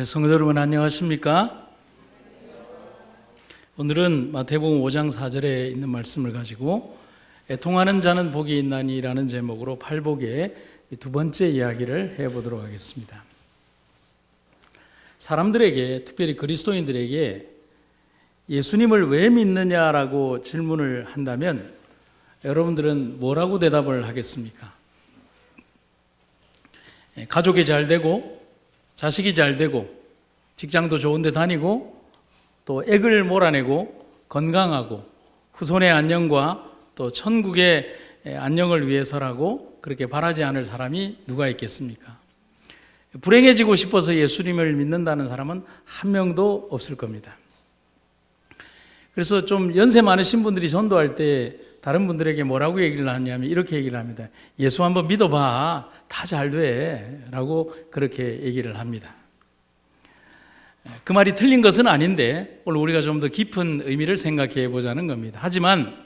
성도 여러분 안녕하십니까? 오늘은 마태복음 5장 4절에 있는 말씀을 가지고 애통하는 자는 복이 있나니라는 제목으로 팔복의 두 번째 이야기를 해보도록 하겠습니다. 사람들에게, 특별히 그리스도인들에게 예수님을 왜 믿느냐라고 질문을 한다면 여러분들은 뭐라고 대답을 하겠습니까? 가족이 잘 되고 자식이 잘 되고 직장도 좋은 데 다니고 또 액을 몰아내고 건강하고 후손의 안녕과 또 천국의 안녕을 위해서라고 그렇게 바라지 않을 사람이 누가 있겠습니까? 불행해지고 싶어서 예수님을 믿는다는 사람은 한 명도 없을 겁니다. 그래서 좀 연세 많으신 분들이 전도할 때 다른 분들에게 뭐라고 얘기를 하냐면 이렇게 얘기를 합니다. 예수 한번 믿어봐. 다 잘 돼. 라고 그렇게 얘기를 합니다. 그 말이 틀린 것은 아닌데 오늘 우리가 좀 더 깊은 의미를 생각해 보자는 겁니다. 하지만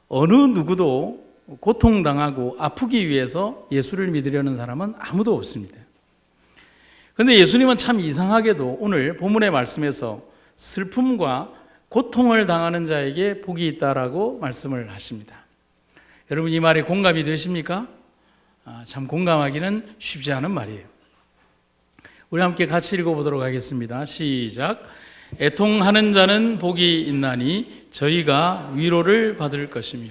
어느 누구도 고통당하고 아프기 위해서 예수를 믿으려는 사람은 아무도 없습니다. 그런데 예수님은 참 이상하게도 오늘 본문의 말씀에서 슬픔과 고통을 당하는 자에게 복이 있다라고 말씀을 하십니다. 여러분 이 말에 공감이 되십니까? 참 공감하기는 쉽지 않은 말이에요. 우리 함께 같이 읽어보도록 하겠습니다. 시작. 애통하는 자는 복이 있나니 저희가 위로를 받을 것이며.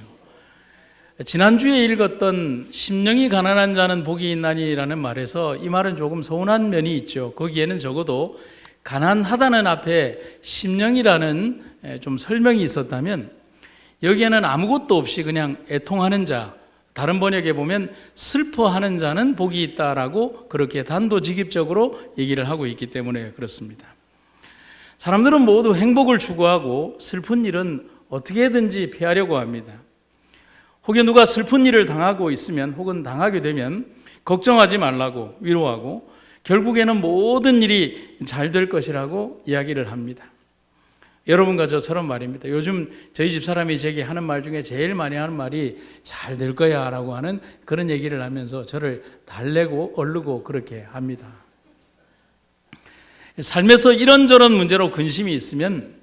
지난주에 읽었던 심령이 가난한 자는 복이 있나니라는 말에서 이 말은 조금 서운한 면이 있죠. 거기에는 적어도 가난하다는 앞에 심령이라는 좀 설명이 있었다면 여기에는 아무것도 없이 그냥 애통하는 자, 다른 번역에 보면 슬퍼하는 자는 복이 있다라고 그렇게 단도직입적으로 얘기를 하고 있기 때문에 그렇습니다. 사람들은 모두 행복을 추구하고 슬픈 일은 어떻게든지 피하려고 합니다. 혹여 누가 슬픈 일을 당하고 있으면 혹은 당하게 되면 걱정하지 말라고 위로하고 결국에는 모든 일이 잘 될 것이라고 이야기를 합니다. 여러분과 저처럼 말입니다. 요즘 저희 집 사람이 제게 하는 말 중에 제일 많이 하는 말이 잘 될 거야 라고 하는 그런 얘기를 하면서 저를 달래고 얼르고 그렇게 합니다. 삶에서 이런저런 문제로 근심이 있으면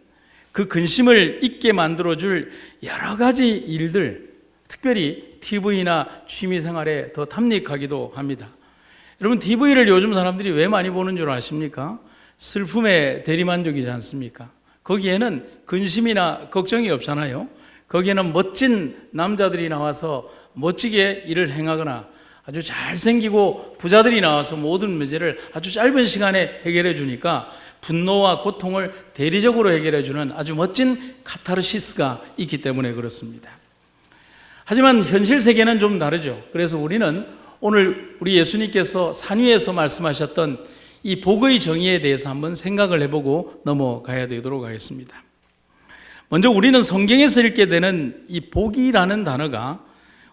그 근심을 잊게 만들어줄 여러 가지 일들, 특별히 TV나 취미생활에 더 탐닉하기도 합니다. 여러분 TV를 요즘 사람들이 왜 많이 보는 줄 아십니까? 슬픔의 대리만족이지 않습니까? 거기에는 근심이나 걱정이 없잖아요. 거기에는 멋진 남자들이 나와서 멋지게 일을 행하거나 아주 잘생기고 부자들이 나와서 모든 문제를 아주 짧은 시간에 해결해 주니까 분노와 고통을 대리적으로 해결해 주는 아주 멋진 카타르시스가 있기 때문에 그렇습니다. 하지만 현실 세계는 좀 다르죠. 그래서 우리는 오늘 우리 예수님께서 산 위에서 말씀하셨던 이 복의 정의에 대해서 한번 생각을 해보고 넘어가야 되도록 하겠습니다. 먼저 우리는 성경에서 읽게 되는 이 복이라는 단어가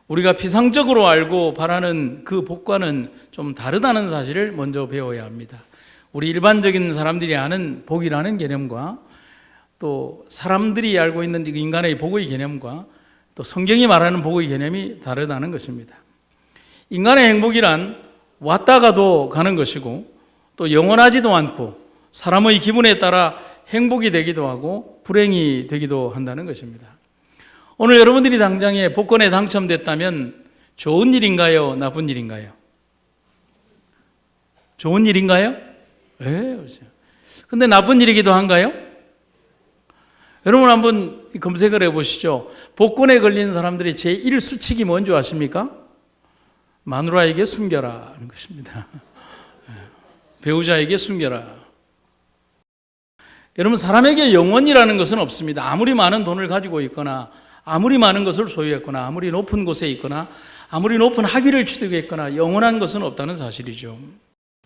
우리가 피상적으로 알고 바라는 그 복과는 좀 다르다는 사실을 먼저 배워야 합니다. 우리 일반적인 사람들이 아는 복이라는 개념과 또 사람들이 알고 있는 인간의 복의 개념과 또 성경이 말하는 복의 개념이 다르다는 것입니다. 인간의 행복이란 왔다가도 가는 것이고 또 영원하지도 않고 사람의 기분에 따라 행복이 되기도 하고 불행이 되기도 한다는 것입니다. 오늘 여러분들이 당장에 복권에 당첨됐다면 좋은 일인가요? 나쁜 일인가요? 좋은 일인가요? 네, 그렇죠. 근데 나쁜 일이기도 한가요? 여러분 한번 검색을 해보시죠. 복권에 걸린 사람들이 제1수칙이 뭔지 아십니까? 마누라에게 숨겨라 하는 것입니다. 배우자에게 숨겨라. 여러분 사람에게 영원이라는 것은 없습니다. 아무리 많은 돈을 가지고 있거나 아무리 많은 것을 소유했거나 아무리 높은 곳에 있거나 아무리 높은 학위를 취득했거나 영원한 것은 없다는 사실이죠.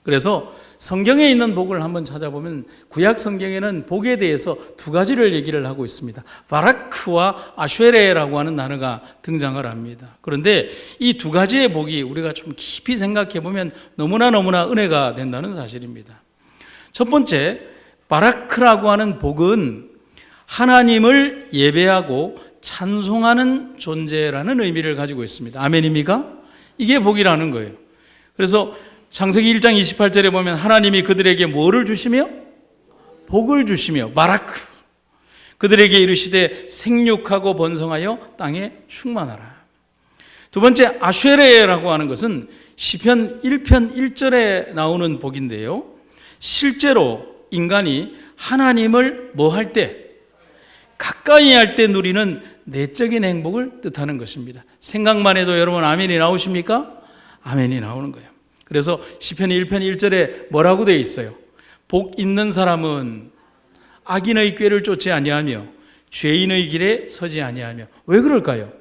그래서 성경에 있는 복을 한번 찾아보면 구약 성경에는 복에 대해서 두 가지를 얘기를 하고 있습니다. 바라크와 아쉐레라고 하는 단어가 등장을 합니다. 그런데 이 두 가지의 복이 우리가 좀 깊이 생각해 보면 너무나 은혜가 된다는 사실입니다. 첫 번째, 바라크라고 하는 복은 하나님을 예배하고 찬송하는 존재라는 의미를 가지고 있습니다. 아멘입니까? 이게 복이라는 거예요. 그래서 창세기 1장 28절에 보면 하나님이 그들에게 뭐를 주시며? 복을 주시며 바라크 그들에게 이르시되 생육하고 번성하여 땅에 충만하라. 두 번째 아쉐레라고 하는 것은 시편 1편 1절에 나오는 복인데요, 실제로 인간이 하나님을 뭐 할 때? 가까이 할 때 누리는 내적인 행복을 뜻하는 것입니다. 생각만 해도 여러분 아멘이 나오십니까? 아멘이 나오는 거예요. 그래서 시편 1편 1절에 뭐라고 되어 있어요? 복 있는 사람은 악인의 꾀를 쫓지 아니하며 죄인의 길에 서지 아니하며. 왜 그럴까요?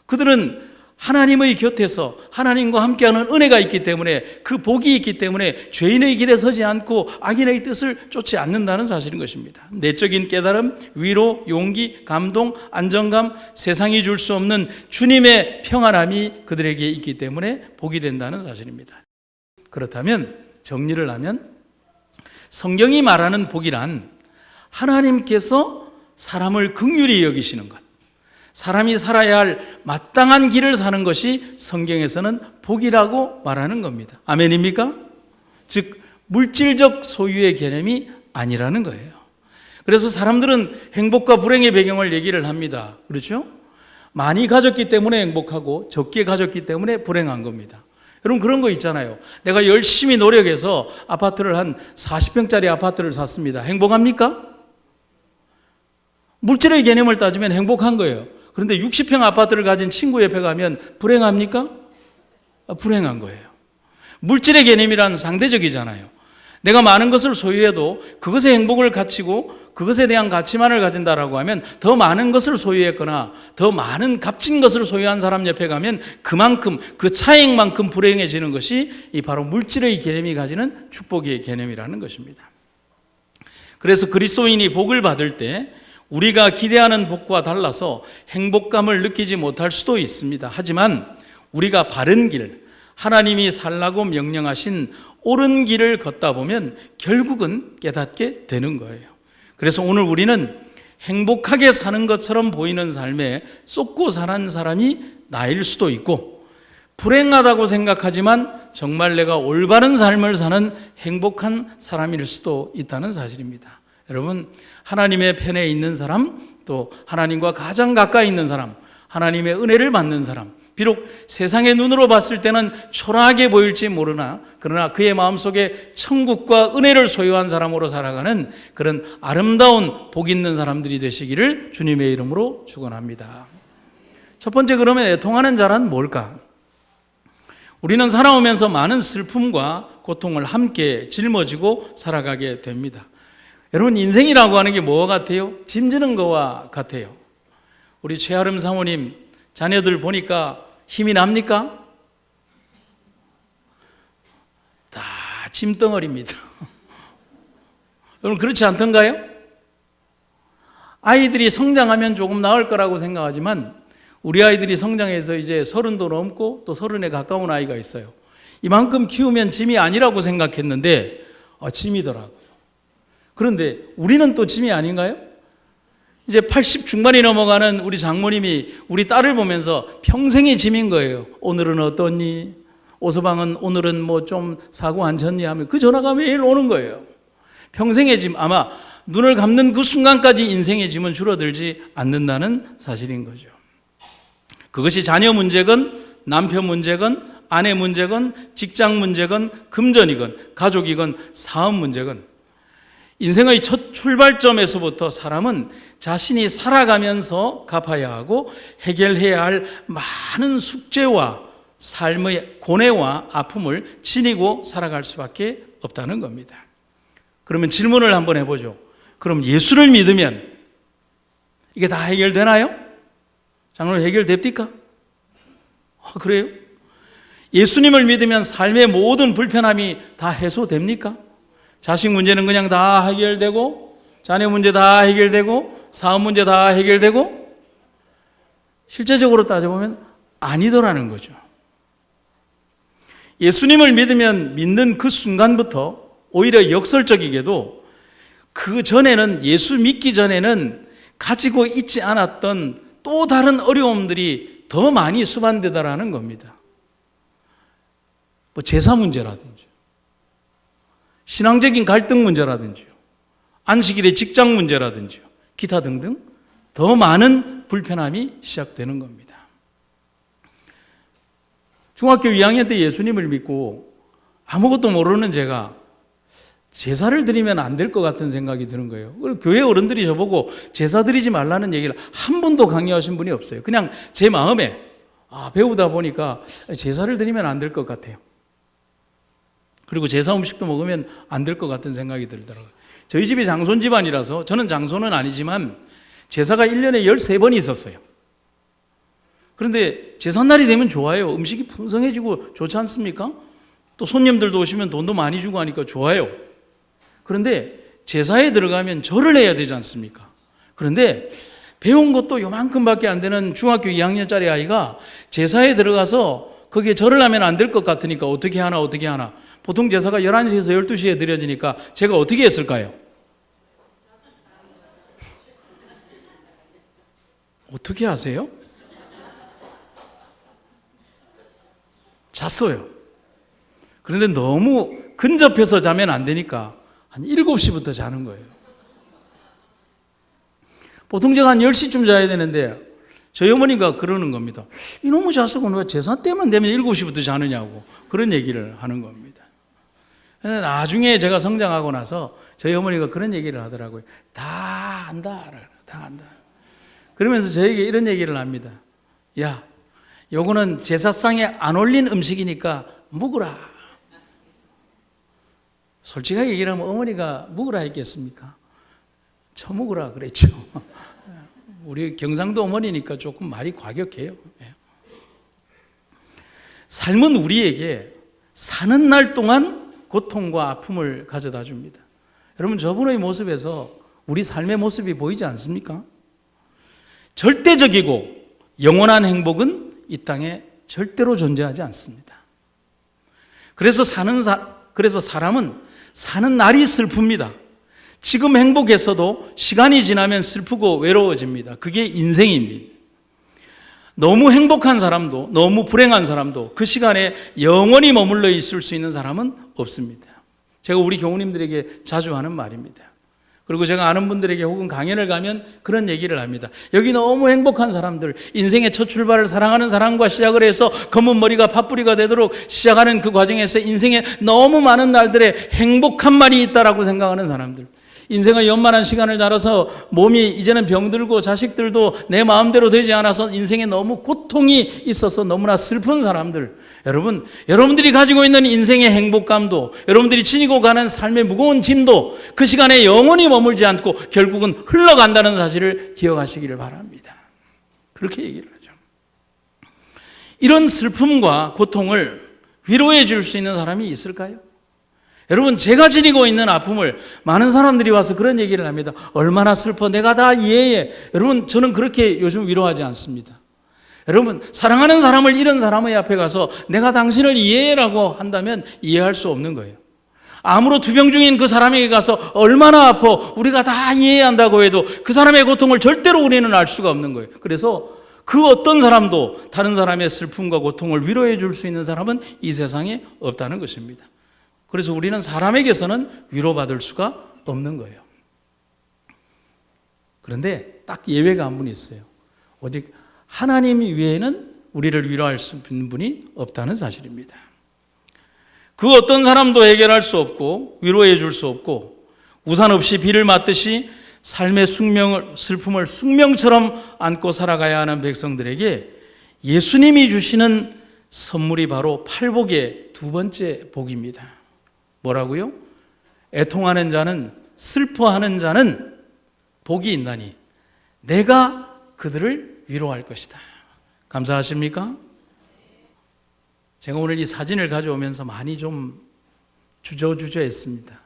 그들은 하나님의 곁에서 하나님과 함께하는 은혜가 있기 때문에, 그 복이 있기 때문에 죄인의 길에 서지 않고 악인의 뜻을 쫓지 않는다는 사실인 것입니다. 내적인 깨달음, 위로, 용기, 감동, 안정감, 세상이 줄 수 없는 주님의 평안함이 그들에게 있기 때문에 복이 된다는 사실입니다. 그렇다면 정리를 하면 성경이 말하는 복이란 하나님께서 사람을 긍휼히 여기시는 것, 사람이 살아야 할 마땅한 길을 사는 것이 성경에서는 복이라고 말하는 겁니다. 아멘입니까? 즉 물질적 소유의 개념이 아니라는 거예요. 그래서 사람들은 행복과 불행의 배경을 얘기를 합니다. 그렇죠? 많이 가졌기 때문에 행복하고 적게 가졌기 때문에 불행한 겁니다. 여러분 그런 거 있잖아요. 내가 열심히 노력해서 아파트를 한 40평짜리 아파트를 샀습니다. 행복합니까? 물질의 개념을 따지면 행복한 거예요. 그런데 60평 아파트를 가진 친구 옆에 가면 불행합니까? 불행한 거예요. 물질의 개념이란 상대적이잖아요. 내가 많은 것을 소유해도 그것의 행복을 가치고 그것에 대한 가치만을 가진다라고 하면 더 많은 것을 소유했거나 더 많은 값진 것을 소유한 사람 옆에 가면 그만큼 그 차액만큼 불행해지는 것이 이 바로 물질의 개념이 가지는 축복의 개념이라는 것입니다. 그래서 그리스도인이 복을 받을 때 우리가 기대하는 복과 달라서 행복감을 느끼지 못할 수도 있습니다. 하지만 우리가 바른 길, 하나님이 살라고 명령하신 옳은 길을 걷다 보면 결국은 깨닫게 되는 거예요. 그래서 오늘 우리는 행복하게 사는 것처럼 보이는 삶에 쏟고 사는 사람이 나일 수도 있고, 불행하다고 생각하지만 정말 내가 올바른 삶을 사는 행복한 사람일 수도 있다는 사실입니다. 여러분, 하나님의 편에 있는 사람, 또 하나님과 가장 가까이 있는 사람, 하나님의 은혜를 받는 사람, 비록 세상의 눈으로 봤을 때는 초라하게 보일지 모르나 그러나 그의 마음속에 천국과 은혜를 소유한 사람으로 살아가는 그런 아름다운 복 있는 사람들이 되시기를 주님의 이름으로 축원합니다. 첫 번째, 그러면 애통하는 자란 뭘까? 우리는 살아오면서 많은 슬픔과 고통을 함께 짊어지고 살아가게 됩니다. 여러분, 인생이라고 하는 게 뭐 같아요? 짐지는 거와 같아요. 우리 최아름 사모님 자녀들 보니까 힘이 납니까? 다 짐덩어리입니다. 여러분 그렇지 않던가요? 아이들이 성장하면 조금 나을 거라고 생각하지만 우리 아이들이 성장해서 이제 30도 넘고 또 30에 가까운 아이가 있어요. 이만큼 키우면 짐이 아니라고 생각했는데 짐이더라고요. 그런데 우리는 또 짐이 아닌가요? 이제 80 중반이 넘어가는 우리 장모님이 우리 딸을 보면서 평생의 짐인 거예요. 오늘은 어떠니? 오서방은 오늘은 뭐 좀 사고 안 쳤니? 하면 그 전화가 매일 오는 거예요. 평생의 짐, 아마 눈을 감는 그 순간까지 인생의 짐은 줄어들지 않는다는 사실인 거죠. 그것이 자녀 문제건 남편 문제건 아내 문제건 직장 문제건 금전이건 가족이건 사업 문제건 인생의 첫 출발점에서부터 사람은 자신이 살아가면서 갚아야 하고 해결해야 할 많은 숙제와 삶의 고뇌와 아픔을 지니고 살아갈 수밖에 없다는 겁니다. 그러면 질문을 한번 해보죠. 그럼 예수를 믿으면 이게 다 해결되나요? 장로님, 해결됩니까? 그래요? 예수님을 믿으면 삶의 모든 불편함이 다 해소됩니까? 자식 문제는 그냥 다 해결되고, 자녀 문제 다 해결되고, 사업 문제 다 해결되고, 실제적으로 따져보면 아니더라는 거죠. 예수님을 믿으면 믿는 그 순간부터 오히려 역설적이게도 그 전에는, 예수 믿기 전에는 가지고 있지 않았던 또 다른 어려움들이 더 많이 수반되더라는 겁니다. 뭐 제사 문제라든지, 신앙적인 갈등 문제라든지, 안식일의 직장 문제라든지, 기타 등등 더 많은 불편함이 시작되는 겁니다. 중학교 2학년 때 예수님을 믿고 아무것도 모르는 제가 제사를 드리면 안 될 것 같은 생각이 드는 거예요. 교회 어른들이 저보고 제사 드리지 말라는 얘기를 한 번도 강요하신 분이 없어요. 그냥 제 마음에 배우다 보니까 제사를 드리면 안 될 것 같아요. 그리고 제사 음식도 먹으면 안 될 것 같은 생각이 들더라고요. 저희 집이 장손 집안이라서 저는 장손은 아니지만 제사가 1년에 13번이 있었어요. 그런데 제삿날이 되면 좋아요. 음식이 풍성해지고 좋지 않습니까? 또 손님들도 오시면 돈도 많이 주고 하니까 좋아요. 그런데 제사에 들어가면 절을 해야 되지 않습니까? 그런데 배운 것도 요만큼밖에 안 되는 중학교 2학년짜리 아이가 제사에 들어가서 거기에 절을 하면 안 될 것 같으니까 어떻게 하나. 보통 제사가 11시에서 12시에 드려지니까 제가 어떻게 했을까요? 어떻게 하세요? 잤어요. 그런데 너무 근접해서 자면 안 되니까 한 7시부터 자는 거예요. 보통 제가 한 10시쯤 자야 되는데 저희 어머니가 그러는 겁니다. 이놈의 자식은 왜 제사 때만 되면 7시부터 자느냐고 그런 얘기를 하는 겁니다. 나중에 제가 성장하고 나서 저희 어머니가 그런 얘기를 하더라고요. 다 안다. 그러면서 저에게 이런 얘기를 합니다. 야, 요거는 제사상에 안 올린 음식이니까 묵으라. 솔직하게 얘기를 하면 어머니가 묵으라 했겠습니까? 처묵으라 그랬죠. 우리 경상도 어머니니까 조금 말이 과격해요. 삶은 우리에게 사는 날 동안 고통과 아픔을 가져다 줍니다. 여러분, 저분의 모습에서 우리 삶의 모습이 보이지 않습니까? 절대적이고 영원한 행복은 이 땅에 절대로 존재하지 않습니다. 그래서 사람은 사는 날이 슬픕니다. 지금 행복했어도 시간이 지나면 슬프고 외로워집니다. 그게 인생입니다. 너무 행복한 사람도 너무 불행한 사람도 그 시간에 영원히 머물러 있을 수 있는 사람은 없습니다. 제가 우리 교우님들에게 자주 하는 말입니다. 그리고 제가 아는 분들에게 혹은 강연을 가면 그런 얘기를 합니다. 여기 너무 행복한 사람들, 인생의 첫 출발을 사랑하는 사람과 시작을 해서 검은 머리가 팥뿌리가 되도록 시작하는 그 과정에서 인생에 너무 많은 날들에 행복한 말이 있다라고 생각하는 사람들, 인생의 연만한 시간을 자라서 몸이 이제는 병들고 자식들도 내 마음대로 되지 않아서 인생에 너무 고통이 있어서 너무나 슬픈 사람들, 여러분들이 가지고 있는 인생의 행복감도, 여러분들이 지니고 가는 삶의 무거운 짐도 그 시간에 영원히 머물지 않고 결국은 흘러간다는 사실을 기억하시기를 바랍니다. 그렇게 얘기를 하죠. 이런 슬픔과 고통을 위로해 줄 수 있는 사람이 있을까요? 여러분, 제가 지니고 있는 아픔을 많은 사람들이 와서 그런 얘기를 합니다. 얼마나 슬퍼, 내가 다 이해해. 여러분, 저는 그렇게 요즘 위로하지 않습니다. 여러분, 사랑하는 사람을 잃은 사람의 앞에 가서 내가 당신을 이해해라고 한다면 이해할 수 없는 거예요. 암으로 투병 중인 그 사람에게 가서 얼마나 아파, 우리가 다 이해해야 한다고 해도 그 사람의 고통을 절대로 우리는 알 수가 없는 거예요. 그래서 그 어떤 사람도 다른 사람의 슬픔과 고통을 위로해 줄 수 있는 사람은 이 세상에 없다는 것입니다. 그래서 우리는 사람에게서는 위로받을 수가 없는 거예요. 그런데 딱 예외가 한 분 있어요. 오직 하나님 외에는 우리를 위로할 수 있는 분이 없다는 사실입니다. 그 어떤 사람도 해결할 수 없고 위로해 줄 수 없고 우산 없이 비를 맞듯이 삶의 슬픔을 숙명처럼 안고 살아가야 하는 백성들에게 예수님이 주시는 선물이 바로 팔복의 두 번째 복입니다. 뭐라고요? 애통하는 자는, 슬퍼하는 자는 복이 있나니 내가 그들을 위로할 것이다. 감사하십니까? 제가 오늘 이 사진을 가져오면서 많이 좀 주저주저했습니다.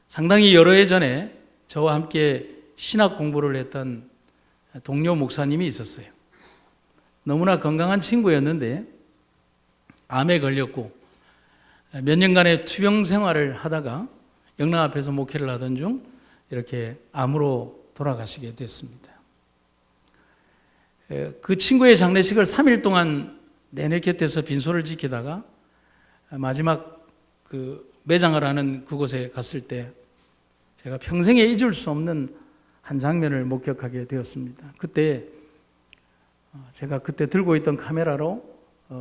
상당히 여러 해 전에 저와 함께 신학 공부를 했던 동료 목사님이 있었어요. 너무나 건강한 친구였는데 암에 걸렸고 몇 년간의 투병 생활을 하다가 영랑 앞에서 목회를 하던 중 이렇게 암으로 돌아가시게 됐습니다. 그 친구의 장례식을 3일 동안 내내 곁에서 빈소를 지키다가 마지막 매장을 하는 그곳에 갔을 때 제가 평생에 잊을 수 없는 한 장면을 목격하게 되었습니다. 그때 제가 들고 있던 카메라로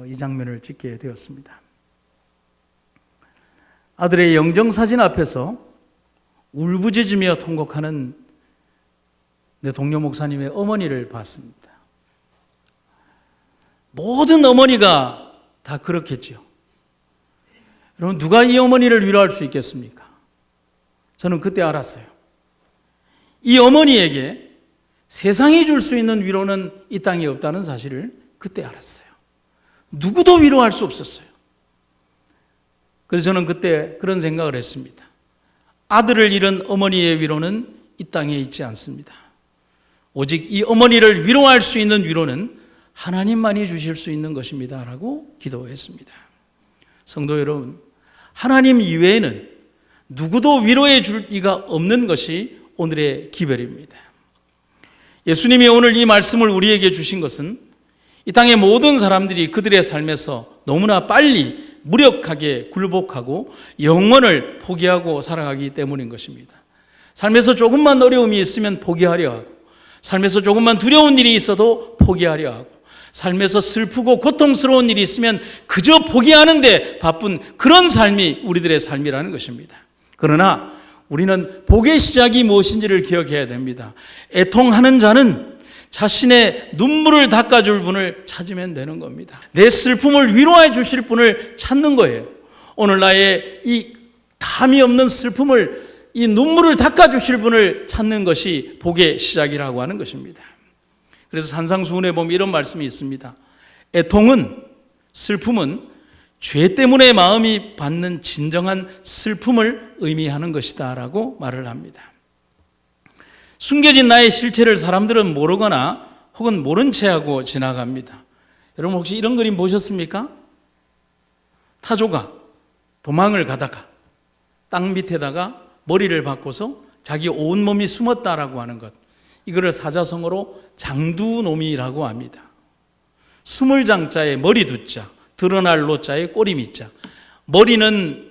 이 장면을 찍게 되었습니다. 아들의 영정사진 앞에서 울부짖으며 통곡하는 내 동료 목사님의 어머니를 봤습니다. 모든 어머니가 다 그렇겠죠. 여러분, 누가 이 어머니를 위로할 수 있겠습니까? 저는 그때 알았어요. 이 어머니에게 세상이 줄 수 있는 위로는 이 땅에 없다는 사실을 그때 알았어요. 누구도 위로할 수 없었어요. 그래서 저는 그때 그런 생각을 했습니다. 아들을 잃은 어머니의 위로는 이 땅에 있지 않습니다. 오직 이 어머니를 위로할 수 있는 위로는 하나님만이 주실 수 있는 것입니다 라고 기도했습니다. 성도 여러분, 하나님 이외에는 누구도 위로해 줄 이가 없는 것이 오늘의 기별입니다. 예수님이 오늘 이 말씀을 우리에게 주신 것은 이 땅의 모든 사람들이 그들의 삶에서 너무나 빨리 무력하게 굴복하고 영원을 포기하고 살아가기 때문인 것입니다. 삶에서 조금만 어려움이 있으면 포기하려 하고, 삶에서 조금만 두려운 일이 있어도 포기하려 하고, 삶에서 슬프고 고통스러운 일이 있으면 그저 포기하는데 바쁜 그런 삶이 우리들의 삶이라는 것입니다. 그러나 우리는 복의 시작이 무엇인지를 기억해야 됩니다. 애통하는 자는 자신의 눈물을 닦아줄 분을 찾으면 되는 겁니다. 내 슬픔을 위로해 주실 분을 찾는 거예요. 오늘 나의 이 담이 없는 슬픔을, 이 눈물을 닦아주실 분을 찾는 것이 복의 시작이라고 하는 것입니다. 그래서 산상수훈에 보면 이런 말씀이 있습니다. 애통은, 슬픔은 죄 때문에 마음이 받는 진정한 슬픔을 의미하는 것이다 라고 말을 합니다. 숨겨진 나의 실체를 사람들은 모르거나 혹은 모른 채 하고 지나갑니다. 여러분, 혹시 이런 그림 보셨습니까? 타조가 도망을 가다가 땅 밑에다가 머리를 박고서 자기 온몸이 숨었다라고 하는 것, 이거를 사자성어로 장두노미라고 합니다. 숨을 장자에 머리 두자, 드러날 노자에 꼬리 밑자. 머리는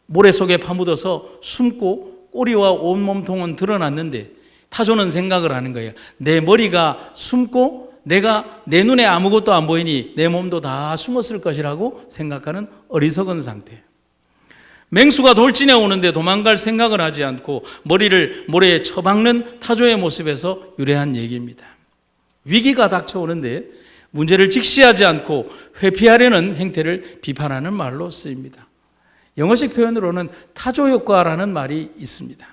모래 속에 파묻어서 숨고 꼬리와 온몸통은 드러났는데 타조는 생각을 하는 거예요. 내 머리가 숨고 내가 내 눈에 아무것도 안 보이니 내 몸도 다 숨었을 것이라고 생각하는 어리석은 상태예요. 맹수가 돌진해 오는데 도망갈 생각을 하지 않고 머리를 모래에 쳐박는 타조의 모습에서 유래한 얘기입니다. 위기가 닥쳐오는데 문제를 직시하지 않고 회피하려는 행태를 비판하는 말로 쓰입니다. 영어식 표현으로는 타조 효과라는 말이 있습니다.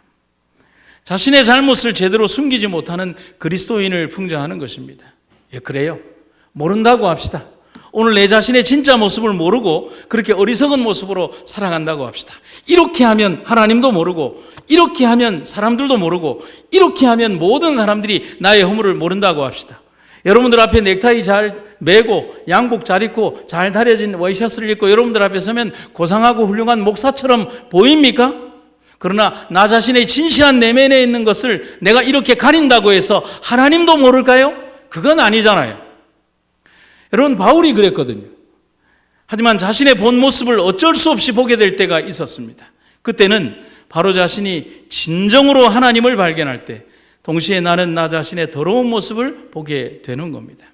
자신의 잘못을 제대로 숨기지 못하는 그리스도인을 풍자하는 것입니다. 예, 그래요. 모른다고 합시다. 오늘 내 자신의 진짜 모습을 모르고 그렇게 어리석은 모습으로 살아간다고 합시다. 이렇게 하면 하나님도 모르고, 이렇게 하면 사람들도 모르고, 이렇게 하면 모든 사람들이 나의 허물을 모른다고 합시다. 여러분들 앞에 넥타이 잘 매고 양복 잘 입고 잘 다려진 와이셔츠를 입고 여러분들 앞에 서면 고상하고 훌륭한 목사처럼 보입니까? 그러나 나 자신의 진실한 내면에 있는 것을 내가 이렇게 가린다고 해서 하나님도 모를까요? 그건 아니잖아요. 여러분, 바울이 그랬거든요. 하지만 자신의 본 모습을 어쩔 수 없이 보게 될 때가 있었습니다. 그때는 바로 자신이 진정으로 하나님을 발견할 때 동시에 나는 나 자신의 더러운 모습을 보게 되는 겁니다.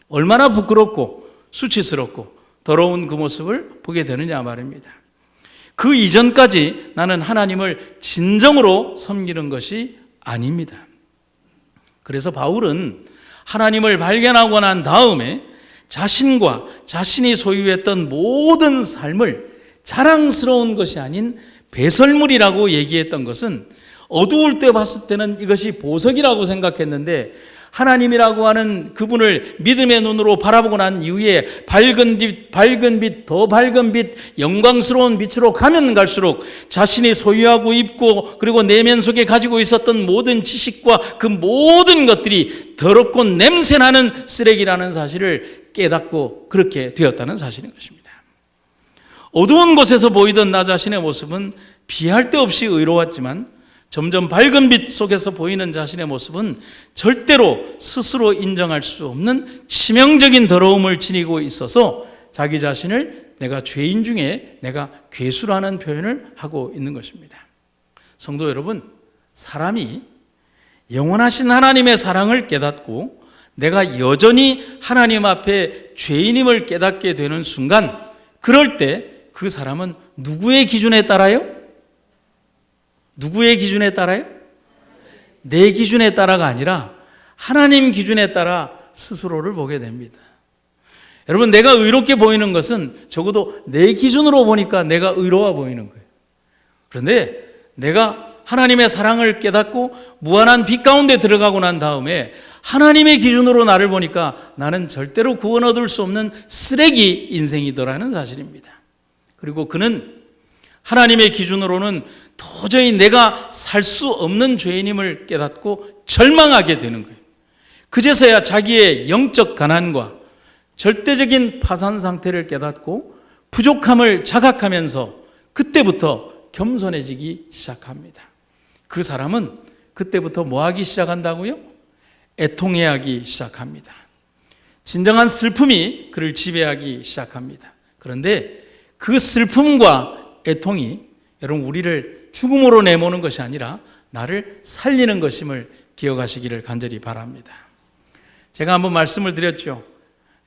얼마나 부끄럽고 수치스럽고 더러운 그 모습을 보게 되느냐 말입니다. 그 이전까지 나는 하나님을 진정으로 섬기는 것이 아닙니다. 그래서 바울은 하나님을 발견하고 난 다음에 자신과 자신이 소유했던 모든 삶을 자랑스러운 것이 아닌 배설물이라고 얘기했던 것은 어두울 때 봤을 때는 이것이 보석이라고 생각했는데 하나님이라고 하는 그분을 믿음의 눈으로 바라보고 난 이후에 밝은 빛, 더 밝은 빛, 영광스러운 빛으로 가면 갈수록 자신이 소유하고 입고 그리고 내면 속에 가지고 있었던 모든 지식과 그 모든 것들이 더럽고 냄새나는 쓰레기라는 사실을 깨닫고 그렇게 되었다는 사실인 것입니다. 어두운 곳에서 보이던 나 자신의 모습은 비할 데 없이 의로웠지만 점점 밝은 빛 속에서 보이는 자신의 모습은 절대로 스스로 인정할 수 없는 치명적인 더러움을 지니고 있어서 자기 자신을 내가 죄인 중에 내가 괴수라는 표현을 하고 있는 것입니다. 성도 여러분, 사람이 영원하신 하나님의 사랑을 깨닫고 내가 여전히 하나님 앞에 죄인임을 깨닫게 되는 순간, 그럴 때 그 사람은 누구의 기준에 따라요? 누구의 기준에 따라요? 내 기준에 따라가 아니라 하나님 기준에 따라 스스로를 보게 됩니다. 여러분, 내가 의롭게 보이는 것은 적어도 내 기준으로 보니까 내가 의로워 보이는 거예요. 그런데 내가 하나님의 사랑을 깨닫고 무한한 빛 가운데 들어가고 난 다음에 하나님의 기준으로 나를 보니까 나는 절대로 구원 얻을 수 없는 쓰레기 인생이더라는 사실입니다. 그리고 그는 하나님의 기준으로는 도저히 내가 살 수 없는 죄인임을 깨닫고 절망하게 되는 거예요. 그제서야 자기의 영적 가난과 절대적인 파산 상태를 깨닫고 부족함을 자각하면서 그때부터 겸손해지기 시작합니다. 그 사람은 그때부터 뭐 하기 시작한다고요? 애통해하기 시작합니다. 진정한 슬픔이 그를 지배하기 시작합니다. 그런데 그 슬픔과 애통이 여러분 우리를 죽음으로 내모는 것이 아니라 나를 살리는 것임을 기억하시기를 간절히 바랍니다. 제가 한번 말씀을 드렸죠.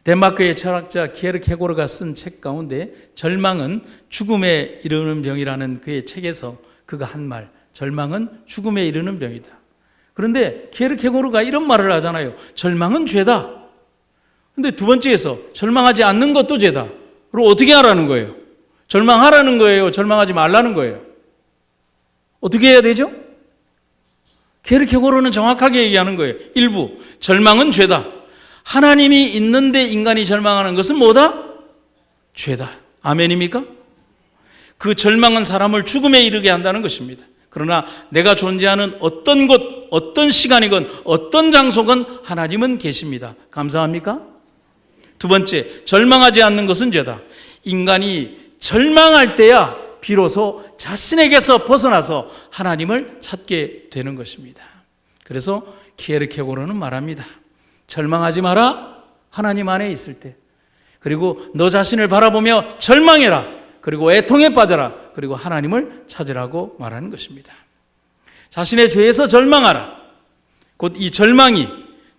덴마크의 철학자 키에르케고르가 쓴 책 가운데 절망은 죽음에 이르는 병이라는 그의 책에서 그가 한 말, 절망은 죽음에 이르는 병이다. 그런데 키에르케고르가 이런 말을 하잖아요. 절망은 죄다. 그런데 두 번째에서 절망하지 않는 것도 죄다. 그럼 어떻게 하라는 거예요? 절망하라는 거예요? 절망하지 말라는 거예요? 어떻게 해야 되죠? 키에르케고르는 정확하게 얘기하는 거예요. 일부, 절망은 죄다. 하나님이 있는데 인간이 절망하는 것은 뭐다? 죄다. 아멘입니까? 그 절망은 사람을 죽음에 이르게 한다는 것입니다. 그러나 내가 존재하는 어떤 곳, 어떤 시간이건 어떤 장소건 하나님은 계십니다. 감사합니까? 두 번째, 절망하지 않는 것은 죄다. 인간이 절망할 때야 비로소 자신에게서 벗어나서 하나님을 찾게 되는 것입니다. 그래서 키에르케고르는 말합니다. 절망하지 마라. 하나님 안에 있을 때. 그리고 너 자신을 바라보며 절망해라. 그리고 애통에 빠져라. 그리고 하나님을 찾으라고 말하는 것입니다. 자신의 죄에서 절망하라. 곧 이 절망이,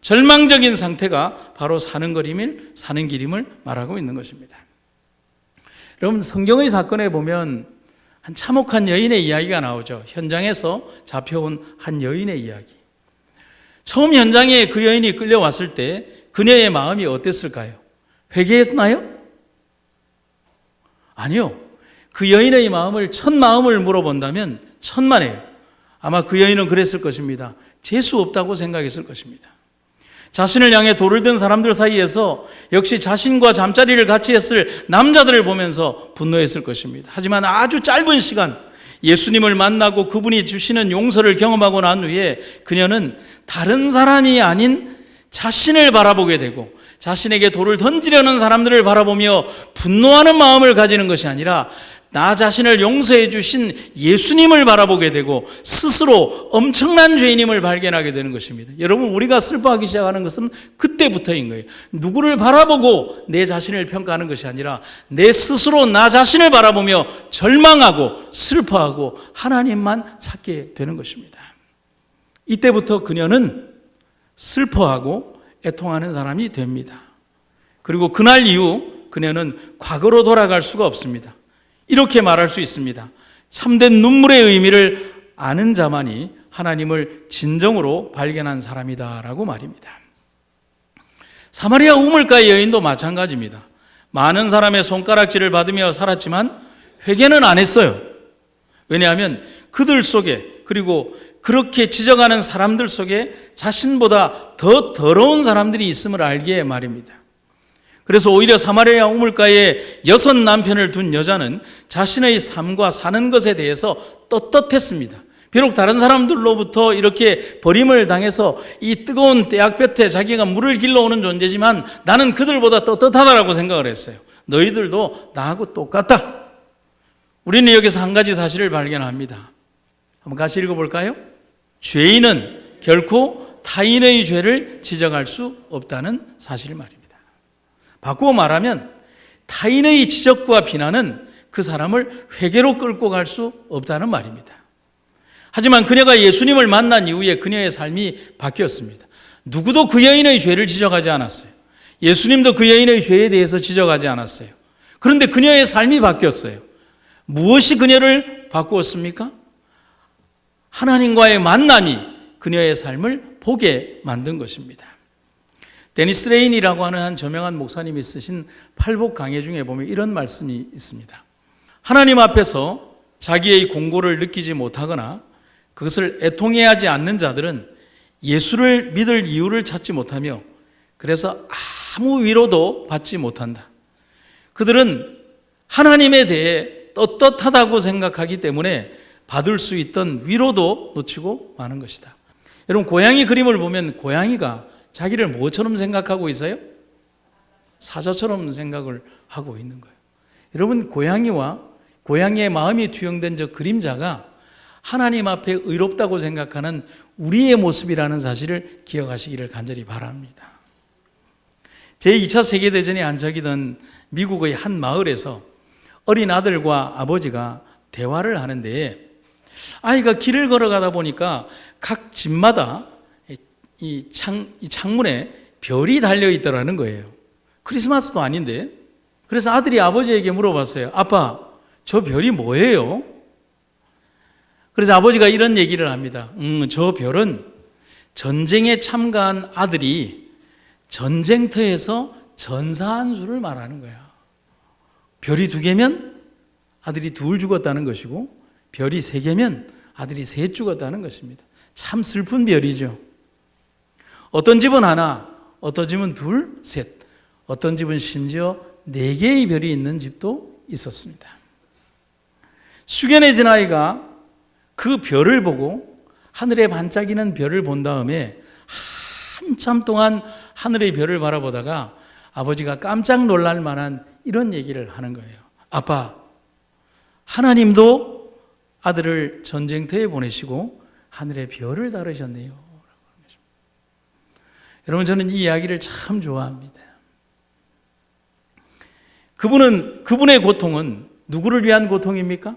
절망적인 상태가 바로 사는 길임을 말하고 있는 것입니다. 여러분, 성경의 사건에 보면 한 참혹한 여인의 이야기가 나오죠. 현장에서 잡혀온 한 여인의 이야기. 처음 현장에 그 여인이 끌려왔을 때 그녀의 마음이 어땠을까요? 회개했나요? 아니요. 그 여인의 마음을 첫 마음을 물어본다면 천만에요. 아마 그 여인은 그랬을 것입니다. 재수 없다고 생각했을 것입니다. 자신을 향해 돌을 든 사람들 사이에서 역시 자신과 잠자리를 같이 했을 남자들을 보면서 분노했을 것입니다. 하지만 아주 짧은 시간 예수님을 만나고 그분이 주시는 용서를 경험하고 난 후에 그녀는 다른 사람이 아닌 자신을 바라보게 되고 자신에게 돌을 던지려는 사람들을 바라보며 분노하는 마음을 가지는 것이 아니라 나 자신을 용서해 주신 예수님을 바라보게 되고 스스로 엄청난 죄인임을 발견하게 되는 것입니다. 여러분, 우리가 슬퍼하기 시작하는 것은 그때부터인 거예요. 누구를 바라보고 내 자신을 평가하는 것이 아니라 내 스스로 나 자신을 바라보며 절망하고 슬퍼하고 하나님만 찾게 되는 것입니다. 이때부터 그녀는 슬퍼하고 애통하는 사람이 됩니다. 그리고 그날 이후 그녀는 과거로 돌아갈 수가 없습니다. 이렇게 말할 수 있습니다. 참된 눈물의 의미를 아는 자만이 하나님을 진정으로 발견한 사람이다라고 말입니다. 사마리아 우물가의 여인도 마찬가지입니다. 많은 사람의 손가락질을 받으며 살았지만 회개는 안 했어요. 왜냐하면 그들 속에, 그리고 그렇게 지적하는 사람들 속에 자신보다 더 더러운 사람들이 있음을 알기에 말입니다. 그래서 오히려 사마리아 우물가에 6 남편을 둔 여자는 자신의 삶과 사는 것에 대해서 떳떳했습니다. 비록 다른 사람들로부터 이렇게 버림을 당해서 이 뜨거운 떼약볕에 자기가 물을 길러오는 존재지만 나는 그들보다 떳떳하다라고 생각을 했어요. 너희들도 나하고 똑같다. 우리는 여기서 한 가지 사실을 발견합니다. 한번 같이 읽어볼까요? 죄인은 결코 타인의 죄를 지적할 수 없다는 사실 말입니다. 바꾸어 말하면 타인의 지적과 비난은 그 사람을 회개로 끌고 갈 수 없다는 말입니다. 하지만 그녀가 예수님을 만난 이후에 그녀의 삶이 바뀌었습니다. 누구도 그 여인의 죄를 지적하지 않았어요. 예수님도 그 여인의 죄에 대해서 지적하지 않았어요. 그런데 그녀의 삶이 바뀌었어요. 무엇이 그녀를 바꾸었습니까? 하나님과의 만남이 그녀의 삶을 보게 만든 것입니다. 데니스 레인이라고 하는 한 저명한 목사님이 쓰신 팔복 강해 중에 보면 이런 말씀이 있습니다. 하나님 앞에서 자기의 공고를 느끼지 못하거나 그것을 애통해하지 않는 자들은 예수를 믿을 이유를 찾지 못하며 그래서 아무 위로도 받지 못한다. 그들은 하나님에 대해 떳떳하다고 생각하기 때문에 받을 수 있던 위로도 놓치고 마는 것이다. 여러분, 고양이 그림을 보면 고양이가 자기를 뭐처럼 생각하고 있어요? 사자처럼 생각을 하고 있는 거예요. 여러분, 고양이의 마음이 투영된 저 그림자가 하나님 앞에 의롭다고 생각하는 우리의 모습이라는 사실을 기억하시기를 간절히 바랍니다. 제2차 세계대전이 안착이던 미국의 한 마을에서 어린 아들과 아버지가 대화를 하는데 아이가 길을 걸어가다 보니까 각 집마다 이 창문에 별이 달려있더라는 거예요. 크리스마스도 아닌데. 그래서 아들이 아버지에게 물어봤어요. 아빠, 저 별이 뭐예요? 그래서 아버지가 이런 얘기를 합니다. 저 별은 전쟁에 참가한 아들이 전쟁터에서 전사한 수를 말하는 거야. 별이 2개면 아들이 2 죽었다는 것이고 별이 3개면 아들이 3 죽었다는 것입니다. 참 슬픈 별이죠. 어떤 집은 하나, 어떤 집은 2, 3, 어떤 집은 심지어 4개의 별이 있는 집도 있었습니다. 숙연해진 아이가 그 별을 보고 하늘에 반짝이는 별을 본 다음에 한참 동안 하늘의 별을 바라보다가 아버지가 깜짝 놀랄 만한 이런 얘기를 하는 거예요. 아빠, 하나님도 아들을 전쟁터에 보내시고 하늘의 별을 다루셨네요. 여러분, 저는 이 이야기를 참 좋아합니다. 그분의 고통은 누구를 위한 고통입니까?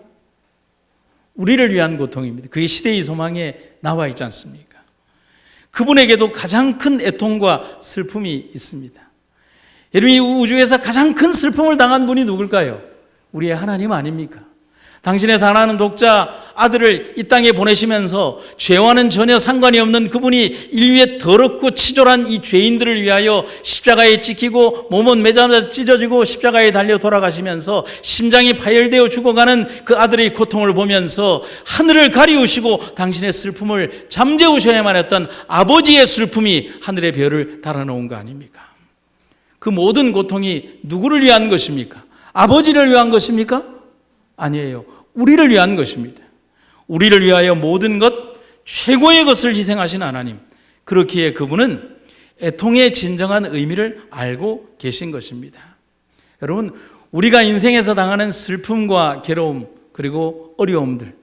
우리를 위한 고통입니다. 그게 시대의 소망에 나와 있지 않습니까? 그분에게도 가장 큰 애통과 슬픔이 있습니다. 여러분, 이 우주에서 가장 큰 슬픔을 당한 분이 누굴까요? 우리의 하나님 아닙니까? 당신의 사랑하는 독자 아들을 이 땅에 보내시면서 죄와는 전혀 상관이 없는 그분이 인류의 더럽고 치졸한 이 죄인들을 위하여 십자가에 찍히고 몸은 매자마자 찢어지고 십자가에 달려 돌아가시면서 심장이 파열되어 죽어가는 그 아들의 고통을 보면서 하늘을 가리우시고 당신의 슬픔을 잠재우셔야만 했던 아버지의 슬픔이 하늘의 별을 달아놓은 거 아닙니까? 그 모든 고통이 누구를 위한 것입니까? 아버지를 위한 것입니까? 아니에요. 우리를 위한 것입니다. 우리를 위하여 모든 것, 최고의 것을 희생하신 하나님. 그렇기에 그분은 애통의 진정한 의미를 알고 계신 것입니다. 여러분, 우리가 인생에서 당하는 슬픔과 괴로움 그리고 어려움들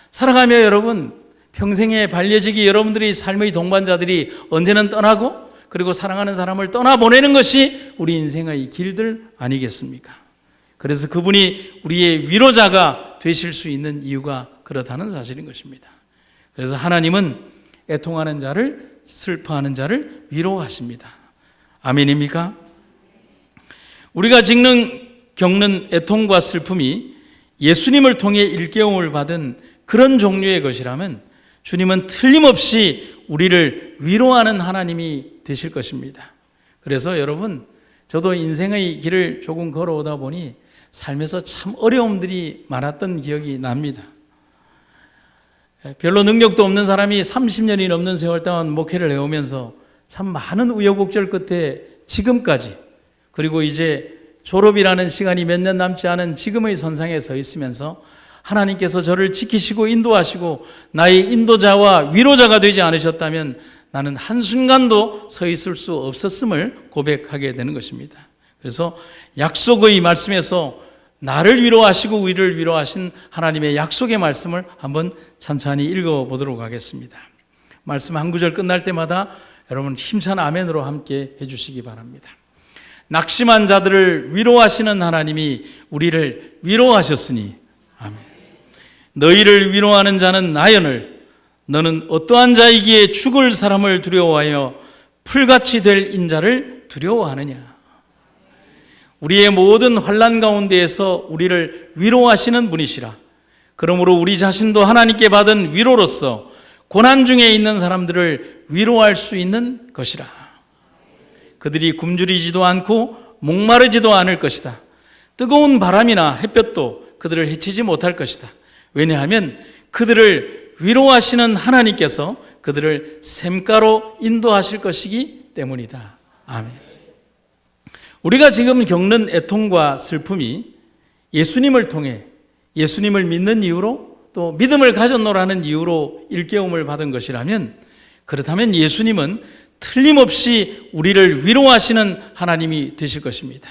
살아가며 여러분 평생의 반려지기 여러분들이 삶의 동반자들이 언제는 떠나고 그리고 사랑하는 사람을 떠나보내는 것이 우리 인생의 길들 아니겠습니까? 그래서 그분이 우리의 위로자가 되실 수 있는 이유가 그렇다는 사실인 것입니다. 그래서 하나님은 애통하는 자를, 슬퍼하는 자를 위로하십니다. 아멘입니까? 우리가 지금 겪는 애통과 슬픔이 예수님을 통해 일깨움을 받은 그런 종류의 것이라면 주님은 틀림없이 우리를 위로하는 하나님이 되실 것입니다. 그래서 여러분, 저도 인생의 길을 조금 걸어오다 보니 삶에서 참 어려움들이 많았던 기억이 납니다. 별로 능력도 없는 사람이 30년이 넘는 세월 동안 목회를 해오면서 참 많은 우여곡절 끝에 지금까지 그리고 이제 졸업이라는 시간이 몇 년 남지 않은 지금의 선상에 서 있으면서 하나님께서 저를 지키시고 인도하시고 나의 인도자와 위로자가 되지 않으셨다면 나는 한순간도 서 있을 수 없었음을 고백하게 되는 것입니다. 그래서 약속의 말씀에서 나를 위로하시고 우리를 위로하신 하나님의 약속의 말씀을 한번 찬찬히 읽어보도록 하겠습니다. 말씀 한 구절 끝날 때마다 여러분 힘찬 아멘으로 함께 해주시기 바랍니다. 낙심한 자들을 위로하시는 하나님이 우리를 위로하셨으니 아멘. 너희를 위로하는 자는 나여늘 너는 어떠한 자이기에 죽을 사람을 두려워하여 풀같이 될 인자를 두려워하느냐. 우리의 모든 환난 가운데에서 우리를 위로하시는 분이시라. 그러므로 우리 자신도 하나님께 받은 위로로서 고난 중에 있는 사람들을 위로할 수 있는 것이라. 그들이 굶주리지도 않고 목마르지도 않을 것이다. 뜨거운 바람이나 햇볕도 그들을 해치지 못할 것이다. 왜냐하면 그들을 위로하시는 하나님께서 그들을 샘가로 인도하실 것이기 때문이다. 아멘. 우리가 지금 겪는 애통과 슬픔이 예수님을 통해 예수님을 믿는 이유로 또 믿음을 가졌노라는 이유로 일깨움을 받은 것이라면, 그렇다면 예수님은 틀림없이 우리를 위로하시는 하나님이 되실 것입니다.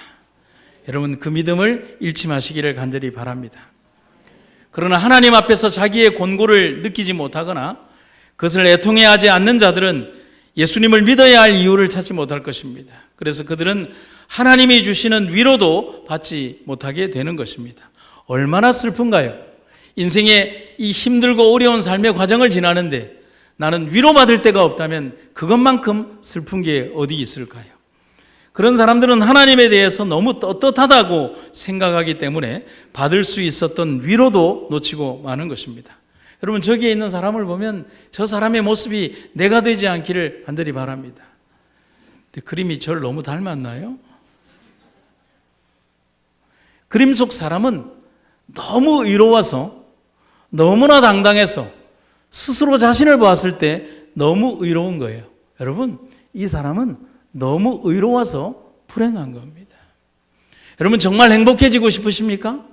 여러분, 그 믿음을 잃지 마시기를 간절히 바랍니다. 그러나 하나님 앞에서 자기의 곤고를 느끼지 못하거나 그것을 애통해하지 않는 자들은 예수님을 믿어야 할 이유를 찾지 못할 것입니다. 그래서 그들은 하나님이 주시는 위로도 받지 못하게 되는 것입니다. 얼마나 슬픈가요? 인생의 이 힘들고 어려운 삶의 과정을 지나는데 나는 위로받을 데가 없다면 그것만큼 슬픈 게 어디 있을까요? 그런 사람들은 하나님에 대해서 너무 떳떳하다고 생각하기 때문에 받을 수 있었던 위로도 놓치고 마는 것입니다. 여러분, 저기에 있는 사람을 보면 저 사람의 모습이 내가 되지 않기를 간절히 바랍니다. 근데 그림이 저를 너무 닮았나요? 그림 속 사람은 너무 의로워서, 너무나 당당해서 스스로 자신을 보았을 때 너무 의로운 거예요. 여러분, 이 사람은 너무 의로워서 불행한 겁니다. 여러분, 정말 행복해지고 싶으십니까?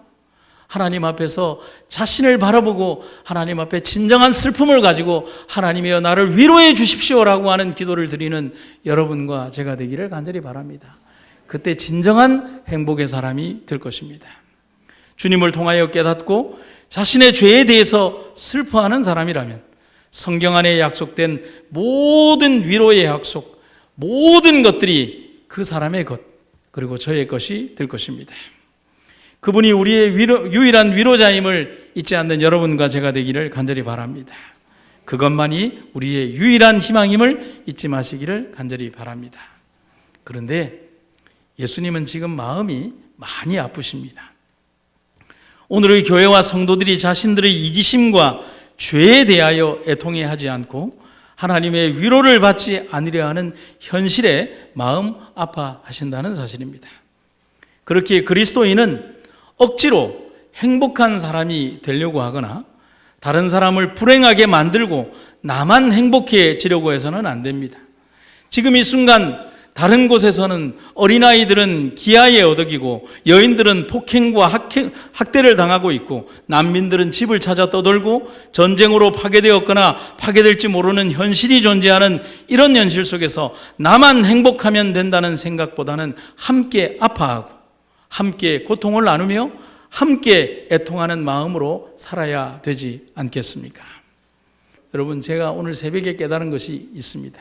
하나님 앞에서 자신을 바라보고 하나님 앞에 진정한 슬픔을 가지고 하나님이여 나를 위로해 주십시오라고 하는 기도를 드리는 여러분과 제가 되기를 간절히 바랍니다. 그때 진정한 행복의 사람이 될 것입니다. 주님을 통하여 깨닫고 자신의 죄에 대해서 슬퍼하는 사람이라면 성경 안에 약속된 모든 위로의 약속, 모든 것들이 그 사람의 것, 그리고 저의 것이 될 것입니다. 그분이 우리의 유일한 위로자임을 잊지 않는 여러분과 제가 되기를 간절히 바랍니다. 그것만이 우리의 유일한 희망임을 잊지 마시기를 간절히 바랍니다. 그런데 예수님은 지금 마음이 많이 아프십니다. 오늘의 교회와 성도들이 자신들의 이기심과 죄에 대하여 애통해하지 않고 하나님의 위로를 받지 않으려 하는 현실에 마음 아파하신다는 사실입니다. 그렇게 그리스도인은 억지로 행복한 사람이 되려고 하거나 다른 사람을 불행하게 만들고 나만 행복해지려고 해서는 안 됩니다. 지금 이 순간 다른 곳에서는 어린아이들은 기아에 어덕이고 여인들은 폭행과 학대를 당하고 있고 난민들은 집을 찾아 떠돌고 전쟁으로 파괴되었거나 파괴될지 모르는 현실이 존재하는 이런 현실 속에서 나만 행복하면 된다는 생각보다는 함께 아파하고 함께 고통을 나누며 함께 애통하는 마음으로 살아야 되지 않겠습니까? 여러분, 제가 오늘 새벽에 깨달은 것이 있습니다.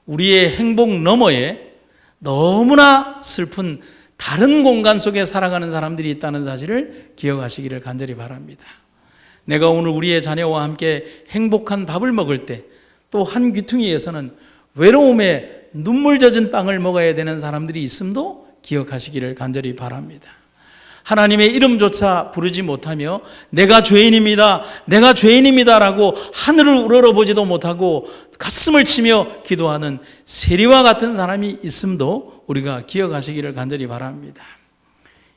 우리의 행복 너머에 너무나 슬픈 다른 공간 속에 살아가는 사람들이 있다는 사실을 기억하시기를 간절히 바랍니다. 내가 오늘 우리의 자녀와 함께 행복한 밥을 먹을 때 또 한 귀퉁이에서는 외로움에 눈물 젖은 빵을 먹어야 되는 사람들이 있음도 기억하시기를 간절히 바랍니다. 하나님의 이름조차 부르지 못하며 내가 죄인입니다, 내가 죄인입니다라고 하늘을 우러러보지도 못하고 가슴을 치며 기도하는 세리와 같은 사람이 있음도 우리가 기억하시기를 간절히 바랍니다.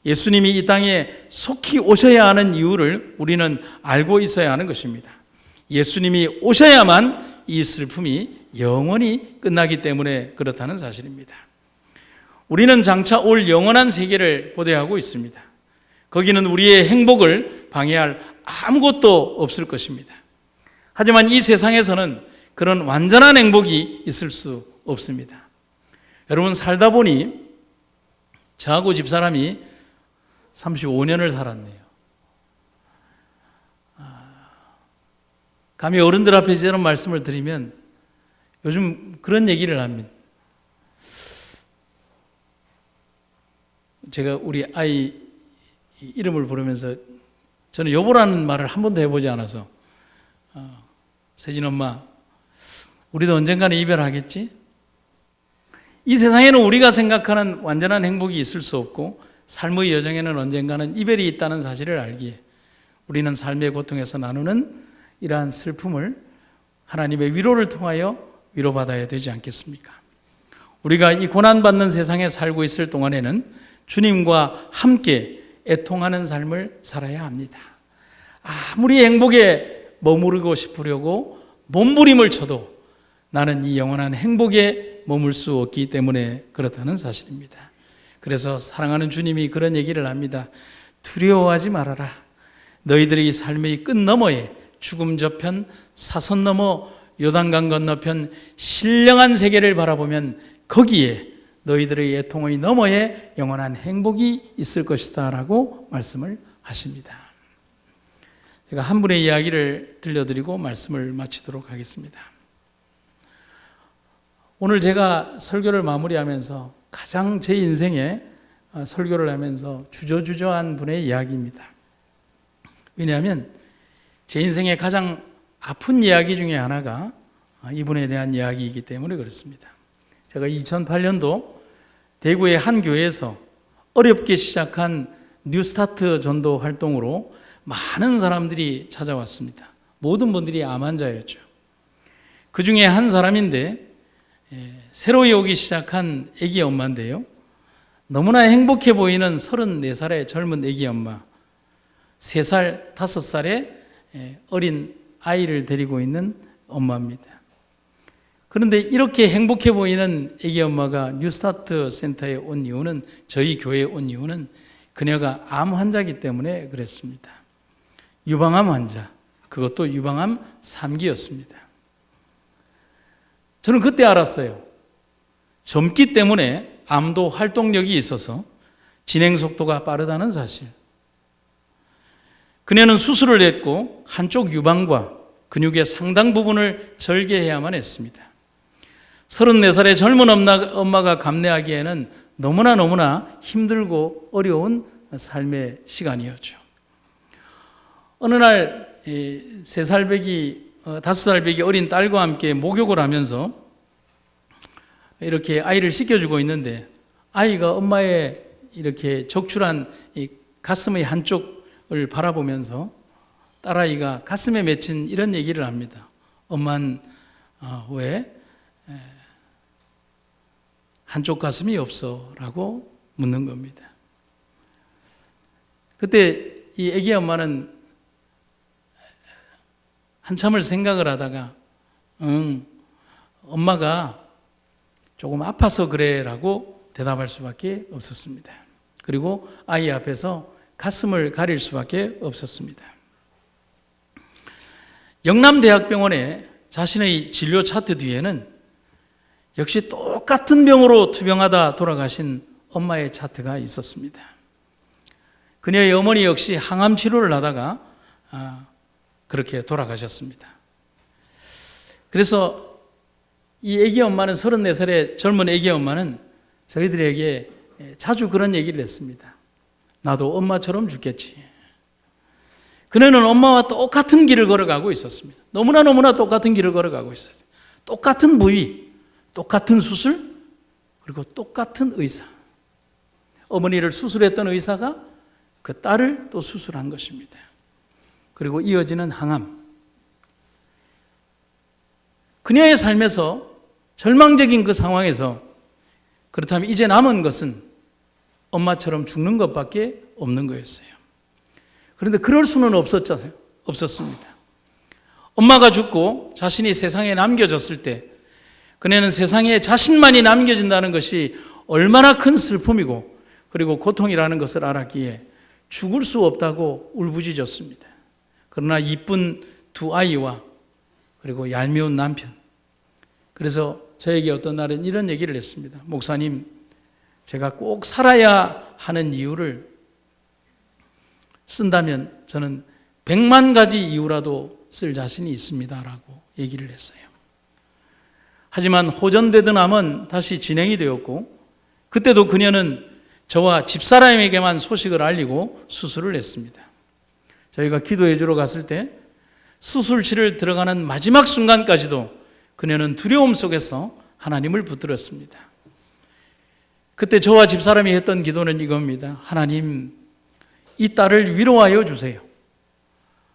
예수님이 이 땅에 속히 오셔야 하는 이유를 우리는 알고 있어야 하는 것입니다. 예수님이 오셔야만 이 슬픔이 영원히 끝나기 때문에 그렇다는 사실입니다. 우리는 장차 올 영원한 세계를 고대하고 있습니다. 거기는 우리의 행복을 방해할 아무것도 없을 것입니다. 하지만 이 세상에서는 그런 완전한 행복이 있을 수 없습니다. 여러분, 살다 보니 저하고 집사람이 35년을 살았네요. 감히 어른들 앞에서 이런 말씀을 드리면 요즘 그런 얘기를 합니다. 제가 우리 아이 이름을 부르면서 저는 여보라는 말을 한 번도 해보지 않아서 세진 엄마, 우리도 언젠가는 이별하겠지? 이 세상에는 우리가 생각하는 완전한 행복이 있을 수 없고 삶의 여정에는 언젠가는 이별이 있다는 사실을 알기에 우리는 삶의 고통에서 나누는 이러한 슬픔을 하나님의 위로를 통하여 위로받아야 되지 않겠습니까? 우리가 이 고난받는 세상에 살고 있을 동안에는 주님과 함께 애통하는 삶을 살아야 합니다. 아무리 행복에 머무르고 싶으려고 몸부림을 쳐도 나는 이 영원한 행복에 머물 수 없기 때문에 그렇다는 사실입니다. 그래서 사랑하는 주님이 그런 얘기를 합니다. 두려워하지 말아라. 너희들이 이 삶의 끝 너머에 죽음 저편, 사선 너머, 요단강 건너편 신령한 세계를 바라보면 거기에 너희들의 애통의 너머에 영원한 행복이 있을 것이다 라고 말씀을 하십니다. 제가 한 분의 이야기를 들려드리고 말씀을 마치도록 하겠습니다. 오늘 제가 설교를 마무리하면서 가장 제 인생에 설교를 하면서 주저주저한 분의 이야기입니다. 왜냐하면 제 인생의 가장 아픈 이야기 중에 하나가 이분에 대한 이야기이기 때문에 그렇습니다. 제가 2008년도 대구의 한 교회에서 어렵게 시작한 뉴스타트 전도 활동으로 많은 사람들이 찾아왔습니다. 모든 분들이 암 환자였죠. 그 중에 한 사람인데 새로이 오기 시작한 아기 엄마인데요. 너무나 행복해 보이는 34살의 젊은 아기 엄마, 3살, 5살의 어린 아이를 데리고 있는 엄마입니다. 그런데 이렇게 행복해 보이는 아기 엄마가 뉴스타트 센터에 온 이유는, 저희 교회에 온 이유는 그녀가 암 환자이기 때문에 그랬습니다. 유방암 환자, 그것도 유방암 3기였습니다. 저는 그때 알았어요. 젊기 때문에 암도 활동력이 있어서 진행 속도가 빠르다는 사실. 그녀는 수술을 했고 한쪽 유방과 근육의 상당 부분을 절개해야만 했습니다. 34살의 젊은 엄마가 감내하기에는 너무나 힘들고 어려운 삶의 시간이었죠. 어느 날 3살 배기, 5살 배기 어린 딸과 함께 목욕을 하면서 이렇게 아이를 씻겨주고 있는데 아이가 엄마의 이렇게 적출한 이 가슴의 한쪽을 바라보면서 딸아이가 가슴에 맺힌 이런 얘기를 합니다. 엄마는 왜 한쪽 가슴이 없어? 라고 묻는 겁니다. 그때 이 아기 엄마는 한참을 생각을 하다가 엄마가 조금 아파서 그래 라고 대답할 수밖에 없었습니다. 그리고 아이 앞에서 가슴을 가릴 수밖에 없었습니다. 영남대학병원에 자신의 진료 차트 뒤에는 역시 똑같은 병으로 투병하다 돌아가신 엄마의 차트가 있었습니다. 그녀의 어머니 역시 항암 치료를 하다가 그렇게 돌아가셨습니다. 그래서 이 아기 엄마는, 34살의 젊은 아기 엄마는 저희들에게 자주 그런 얘기를 했습니다. 나도 엄마처럼 죽겠지. 그녀는 엄마와 똑같은 길을 걸어가고 있었습니다. 너무나 똑같은 길을 걸어가고 있어요. 똑같은 부위, 똑같은 수술, 그리고 똑같은 의사. 어머니를 수술했던 의사가 그 딸을 또 수술한 것입니다. 그리고 이어지는 항암. 그녀의 삶에서 절망적인 그 상황에서 그렇다면 이제 남은 것은 엄마처럼 죽는 것밖에 없는 거였어요. 그런데 그럴 수는 없었습니다. 엄마가 죽고 자신이 세상에 남겨졌을 때 그녀는 세상에 자신만이 남겨진다는 것이 얼마나 큰 슬픔이고 그리고 고통이라는 것을 알았기에 죽을 수 없다고 울부짖었습니다. 그러나 이쁜 2 아이와 그리고 얄미운 남편. 그래서 저에게 어떤 날은 이런 얘기를 했습니다. 목사님, 제가 꼭 살아야 하는 이유를 쓴다면 저는 100만 가지 이유라도 쓸 자신이 있습니다라고 얘기를 했어요. 하지만 호전되던 암은 다시 진행이 되었고 그때도 그녀는 저와 집사람에게만 소식을 알리고 수술을 했습니다. 저희가 기도해 주러 갔을 때 수술실을 들어가는 마지막 순간까지도 그녀는 두려움 속에서 하나님을 붙들었습니다. 그때 저와 집사람이 했던 기도는 이겁니다. 하나님, 이 딸을 위로하여 주세요.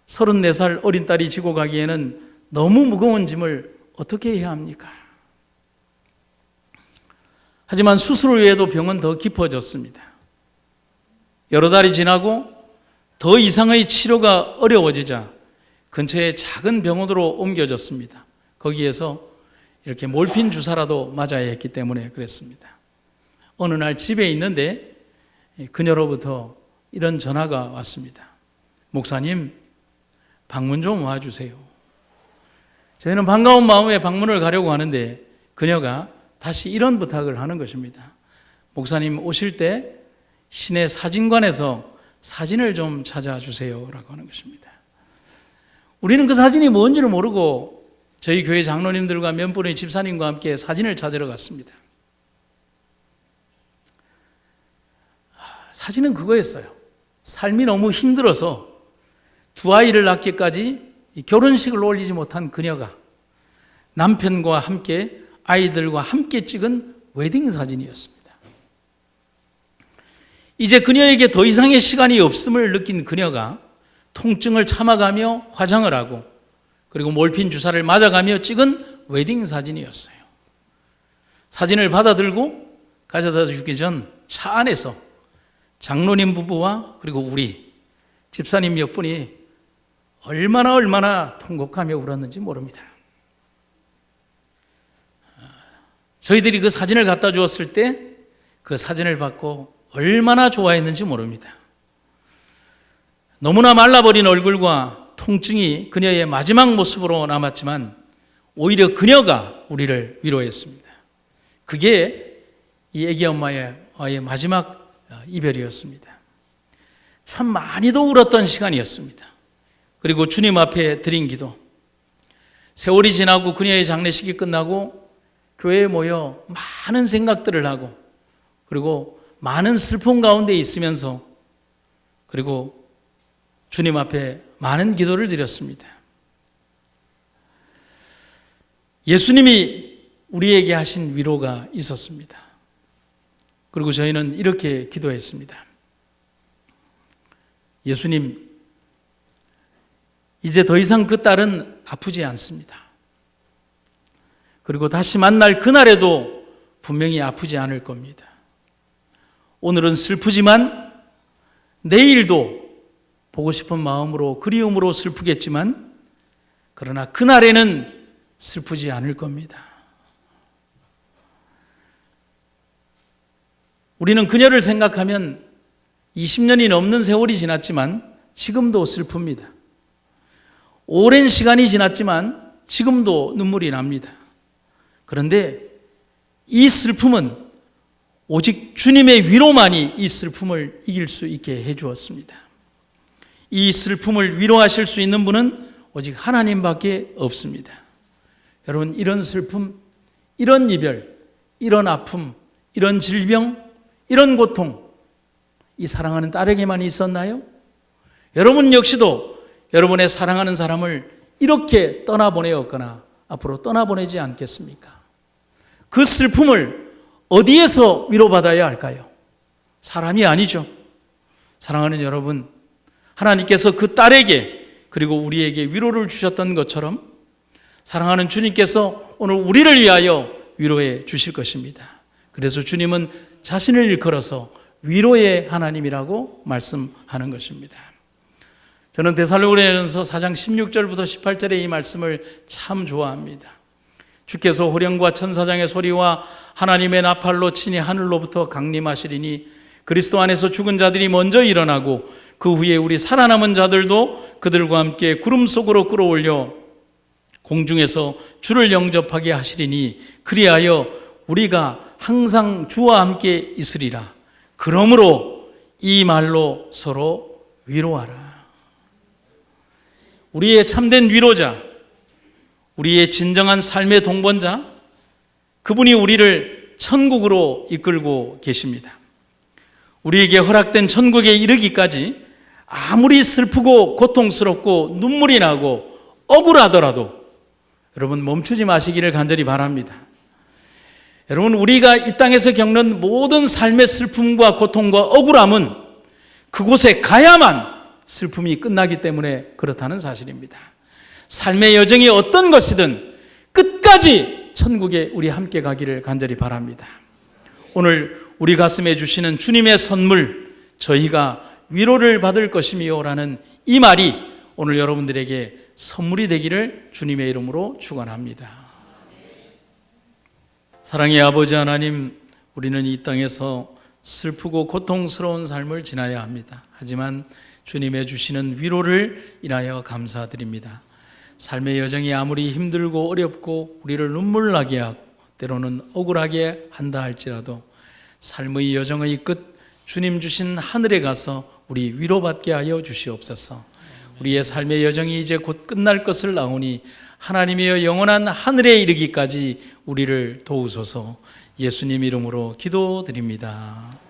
34살 어린 딸이 지고 가기에는 너무 무거운 짐을 어떻게 해야 합니까? 하지만 수술 후에도 병은 더 깊어졌습니다. 여러 달이 지나고 더 이상의 치료가 어려워지자 근처의 작은 병원으로 옮겨졌습니다. 거기에서 이렇게 몰핀 주사라도 맞아야 했기 때문에 그랬습니다. 어느 날 집에 있는데 그녀로부터 이런 전화가 왔습니다. 목사님, 방문 좀 와주세요. 저희는 반가운 마음에 방문을 가려고 하는데 그녀가 다시 이런 부탁을 하는 것입니다. 목사님 오실 때 시내 사진관에서 사진을 좀 찾아주세요 라고 하는 것입니다. 우리는 그 사진이 뭔지를 모르고 저희 교회 장로님들과 몇 분의 집사님과 함께 사진을 찾으러 갔습니다. 사진은 그거였어요. 삶이 너무 힘들어서 두 아이를 낳기까지 결혼식을 올리지 못한 그녀가 남편과 함께 아이들과 함께 찍은 웨딩 사진이었습니다. 이제 그녀에게 더 이상의 시간이 없음을 느낀 그녀가 통증을 참아가며 화장을 하고 그리고 몰핀 주사를 맞아가며 찍은 웨딩 사진이었어요. 사진을 받아들고 가져다 주기 전 차 안에서 장로님 부부와 그리고 우리 집사님 몇 분이 얼마나 통곡하며 울었는지 모릅니다. 저희들이 그 사진을 갖다 주었을 때 그 사진을 받고 얼마나 좋아했는지 모릅니다. 너무나 말라버린 얼굴과 통증이 그녀의 마지막 모습으로 남았지만 오히려 그녀가 우리를 위로했습니다. 그게 이 애기 엄마의 마지막 이별이었습니다. 참 많이도 울었던 시간이었습니다. 그리고 주님 앞에 드린 기도, 세월이 지나고 그녀의 장례식이 끝나고 교회에 모여 많은 생각들을 하고 그리고 많은 슬픔 가운데 있으면서 그리고 주님 앞에 많은 기도를 드렸습니다. 예수님이 우리에게 하신 위로가 있었습니다. 그리고 저희는 이렇게 기도했습니다. 예수님, 이제 더 이상 그 딸은 아프지 않습니다. 그리고 다시 만날 그날에도 분명히 아프지 않을 겁니다. 오늘은 슬프지만 내일도 보고 싶은 마음으로 그리움으로 슬프겠지만 그러나 그날에는 슬프지 않을 겁니다. 우리는 그녀를 생각하면 20년이 넘는 세월이 지났지만 지금도 슬픕니다. 오랜 시간이 지났지만 지금도 눈물이 납니다. 그런데 이 슬픔은 오직 주님의 위로만이 이 슬픔을 이길 수 있게 해주었습니다. 이 슬픔을 위로하실 수 있는 분은 오직 하나님밖에 없습니다. 여러분, 이런 슬픔, 이런 이별, 이런 아픔, 이런 질병, 이런 고통, 이 사랑하는 딸에게만 있었나요? 여러분 역시도 여러분의 사랑하는 사람을 이렇게 떠나보내었거나 앞으로 떠나보내지 않겠습니까? 그 슬픔을 어디에서 위로받아야 할까요? 사람이 아니죠. 사랑하는 여러분, 하나님께서 그 딸에게 그리고 우리에게 위로를 주셨던 것처럼 사랑하는 주님께서 오늘 우리를 위하여 위로해 주실 것입니다. 그래서 주님은 자신을 일컬어서 위로의 하나님이라고 말씀하는 것입니다. 저는 데살로니가전서 4장 16절부터 18절의 이 말씀을 참 좋아합니다. 주께서 호령과 천사장의 소리와 하나님의 나팔로 친히 하늘로부터 강림하시리니 그리스도 안에서 죽은 자들이 먼저 일어나고 그 후에 우리 살아남은 자들도 그들과 함께 구름 속으로 끌어올려 공중에서 주를 영접하게 하시리니 그리하여 우리가 항상 주와 함께 있으리라. 그러므로 이 말로 서로 위로하라. 우리의 참된 위로자, 우리의 진정한 삶의 동반자, 그분이 우리를 천국으로 이끌고 계십니다. 우리에게 허락된 천국에 이르기까지 아무리 슬프고 고통스럽고 눈물이 나고 억울하더라도 여러분 멈추지 마시기를 간절히 바랍니다. 여러분, 우리가 이 땅에서 겪는 모든 삶의 슬픔과 고통과 억울함은 그곳에 가야만 슬픔이 끝나기 때문에 그렇다는 사실입니다. 삶의 여정이 어떤 것이든 끝까지 천국에 우리 함께 가기를 간절히 바랍니다. 오늘 우리 가슴에 주시는 주님의 선물, 저희가 위로를 받을 것이며 라는 이 말이 오늘 여러분들에게 선물이 되기를 주님의 이름으로 축원합니다. 사랑의 아버지 하나님, 우리는 이 땅에서 슬프고 고통스러운 삶을 지나야 합니다. 하지만 주님의 주시는 위로를 인하여 감사드립니다. 삶의 여정이 아무리 힘들고 어렵고 우리를 눈물 나게 하고 때로는 억울하게 한다 할지라도 삶의 여정의 끝 주님 주신 하늘에 가서 우리 위로받게 하여 주시옵소서. 우리의 삶의 여정이 이제 곧 끝날 것을 아오니 하나님의 영원한 하늘에 이르기까지 우리를 도우소서. 예수님 이름으로 기도드립니다.